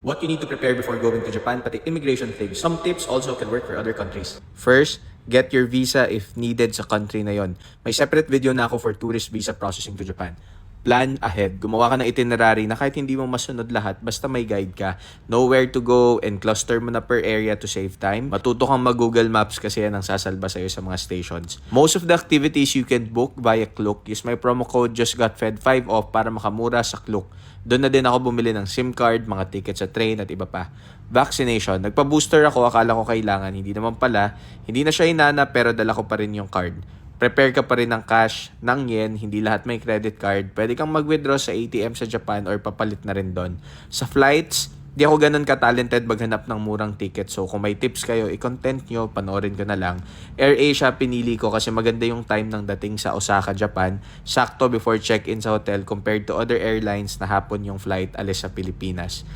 What you need to prepare before going to Japan, pati immigration things. Some tips also can work for other countries. First, get your visa if needed sa country na yon. May separate video na ako for tourist visa processing to Japan. Plan ahead. Gumawa ka ng itinerary na kahit hindi mo masunod lahat, basta may guide ka. Know where to go and cluster mo na per area to save time. Matuto kang mag-Google Maps kasi yan ang sasalba sa'yo sa mga stations. Most of the activities you can book via Klook. Use my promo code JustGotFed5 off para makamura sa Klook. Doon na din ako bumili ng SIM card, mga tickets sa train at iba pa. Vaccination. Nagpa-booster ako, akala ko kailangan. Hindi naman pala. Hindi na siya inana pero dala ko pa rin yung card. Prepare ka pa rin ng cash, ng yen, hindi lahat may credit card. Pwede kang mag-withdraw sa ATM sa Japan or papalit na rin doon. Sa flights, di ako ganun ka-talented maghanap ng murang ticket. So kung may tips kayo, i-content nyo, panoorin ko na lang. AirAsia pinili ko kasi maganda yung time ng dating sa Osaka, Japan. Sakto before check-in sa hotel compared to other airlines na hapon yung flight alis sa Pilipinas.